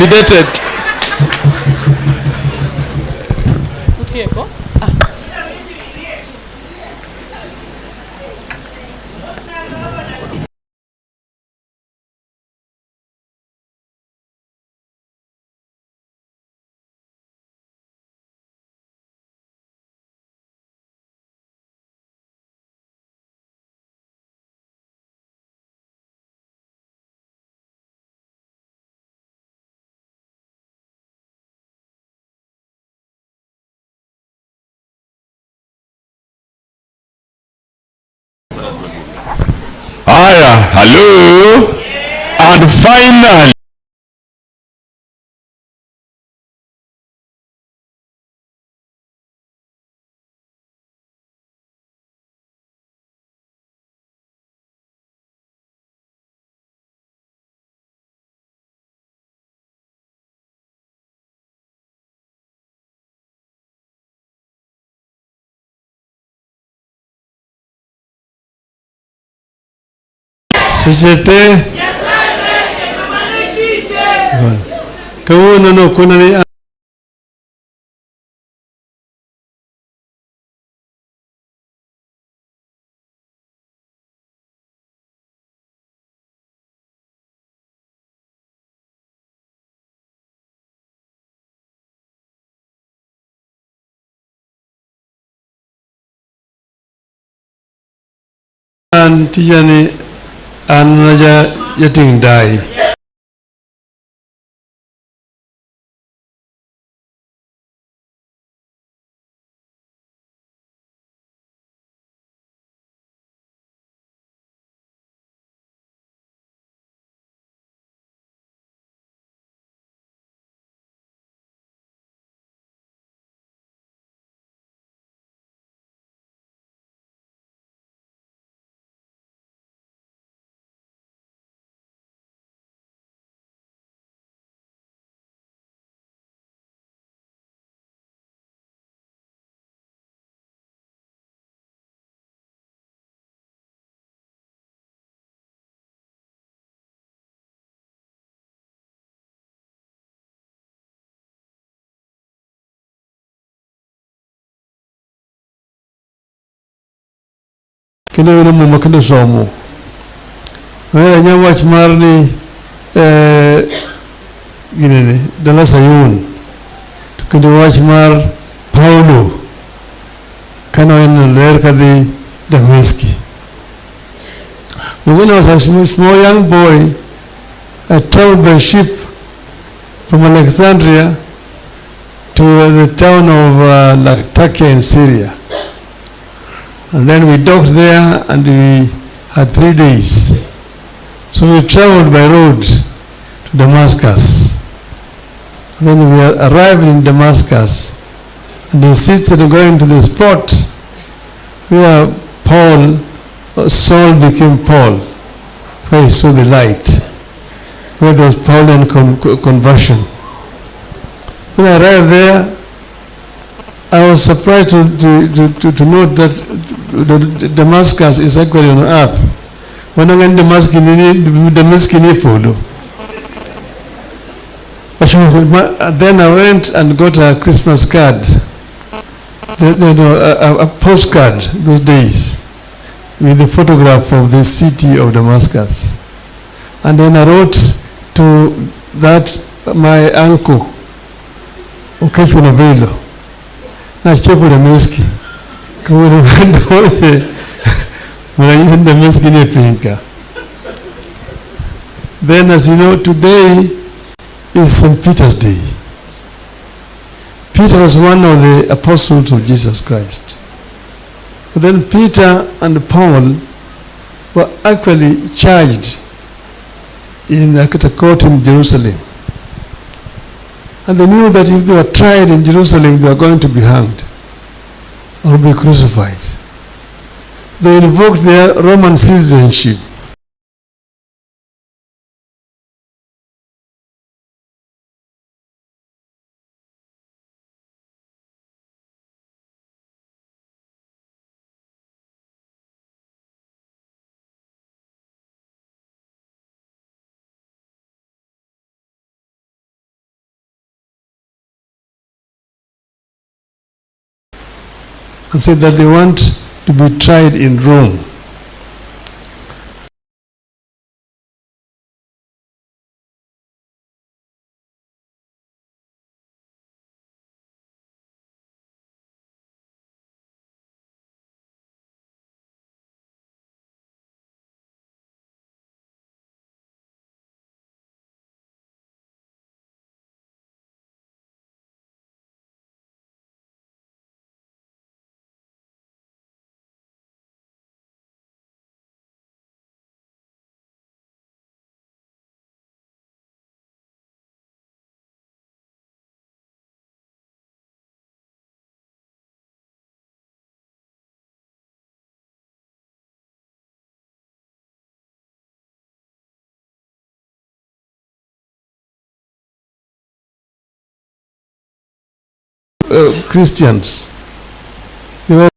validated. Aya, hello, and finally, Sechete. Kawuono no kuna ni tijani anaja yating dai. Kendo ino muma kendo somo. Wera nyawach marni ginene dala Sayun. Kendo wach mar Paulo kano en ler kadhi Dameski. When I was a small young boy, I traveled by ship from Alexandria to the town of Latakia in Syria. And then we docked there and we had 3 days. So we traveled by road to Damascus. And then we arrived in Damascus and insisted on going to the spot where Saul became Paul, where he saw the light, where there was Pauline conversion. When I arrived there, I was surprised to note that Damascus is actually on earth. When I went to Damascus, then I went and got a Christmas card, a postcard those days, with a photograph of the city of Damascus. And then I wrote to that my uncle, Okechunabelo, na chopo Dameski. Kawuono kando mwanyi Dameski ni pinka. Then, as you know, today is St. Peter's Day. Peter was one of the apostles of Jesus Christ. But then Peter and Paul were actually charged in a court in Jerusalem. And they knew that if they were tried in Jerusalem, they were going to be hanged or be crucified. They invoked their Roman citizenship and said that they want to be tried in Rome. Christians. They were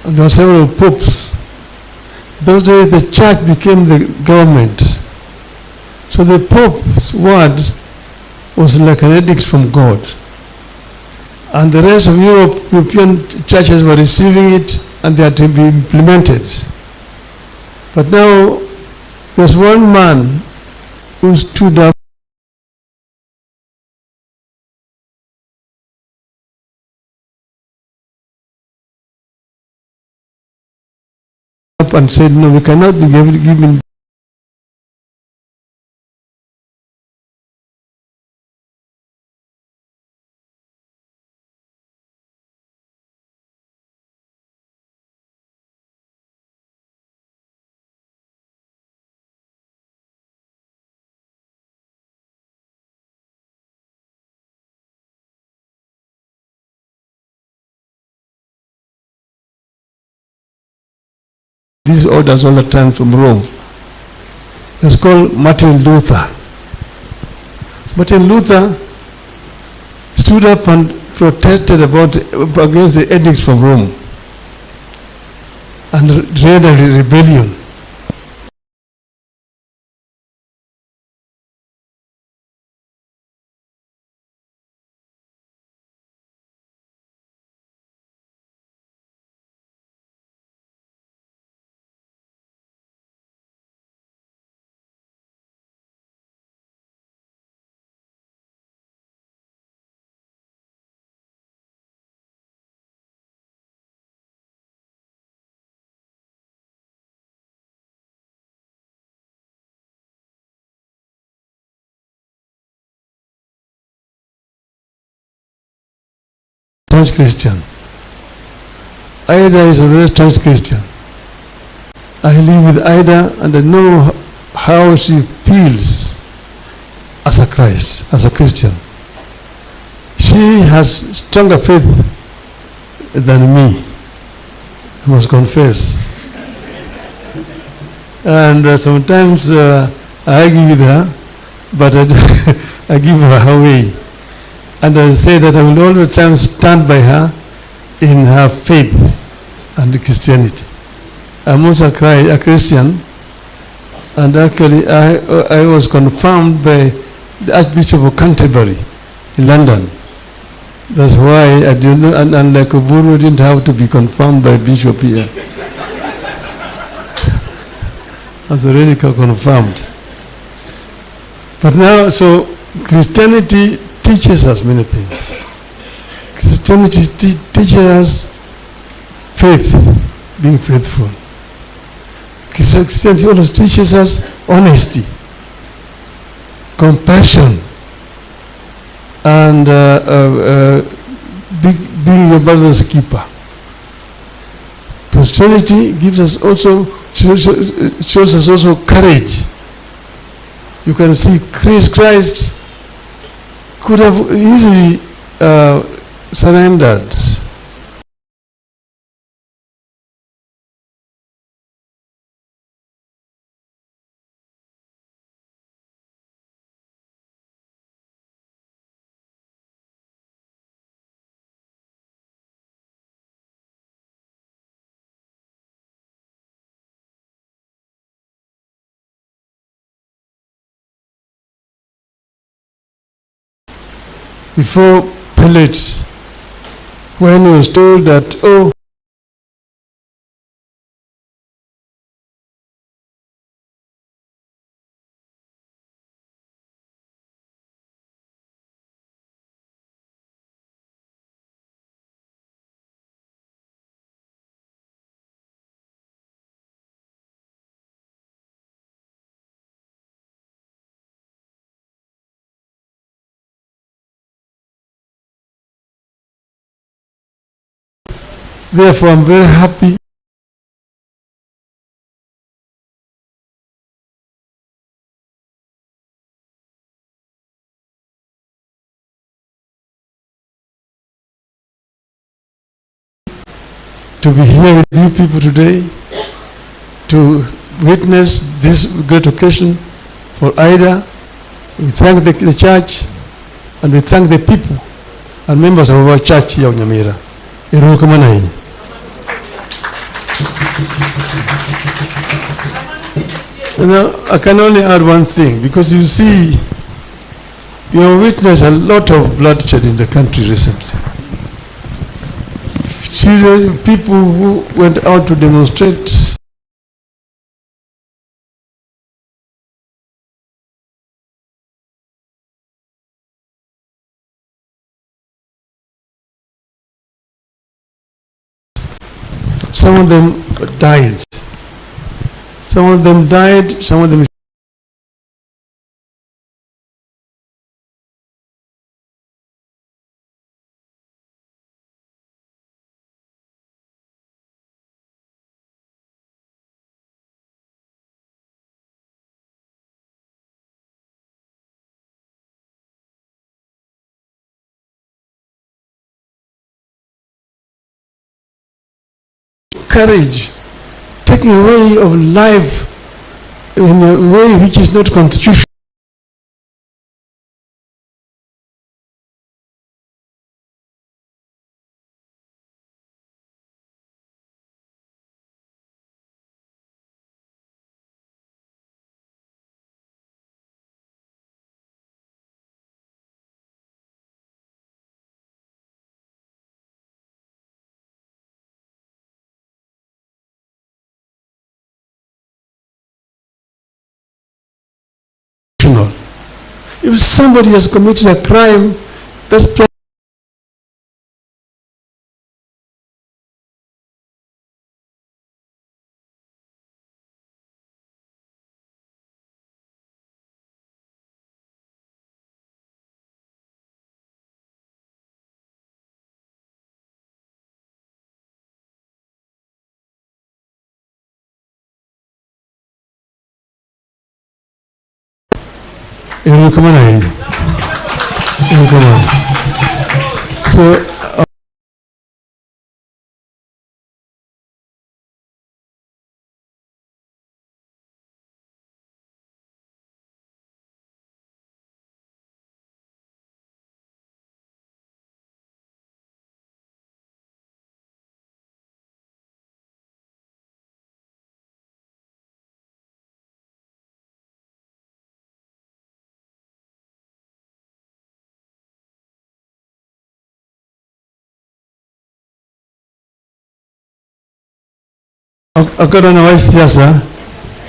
and there were several popes. In those days the church became the government. So the Pope's word was like an edict from God. And the rest of European churches were receiving it and they had to be implemented. But now there's one man who stood up and said, no, we cannot be given these orders all the time from Rome. It's called Martin Luther. Martin Luther stood up and protested against the edict from Rome and led a rebellion. Staunch Christian. Ida is a very staunch Christian. I live with Ida and I know how she feels as a Christian. She has stronger faith than me, I must confess. And sometimes I argue with her, but I give her way. And I say that I will all the time stand by her in her faith and Christianity. I'm also a Christian, and actually I was confirmed by the Archbishop of Canterbury in London. That's why I do not, and unlike Uhuru, didn't have to be confirmed by Bishop here. I was already confirmed. But now, so Christianity teaches us many things. Christianity teaches us faith, being faithful. Christianity also teaches us honesty, compassion, and being your brother's keeper. Christianity gives us also, shows us also courage. You can see Christ could have easily surrendered before pellets, when he was told that, oh, therefore I'm very happy to be here with you people today to witness this great occasion for Ida. We thank the church and we thank the people and members of our church here in Nyamira. Now, I can only add one thing, because you see, you have witnessed a lot of bloodshed in the country recently. Children, people who went out to demonstrate, some of them died. Some of them died, some of them courage, taking away of life in a way which is not constitutional. If somebody has committed a crime, that's so akora na waisiasa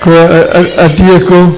kwa atieko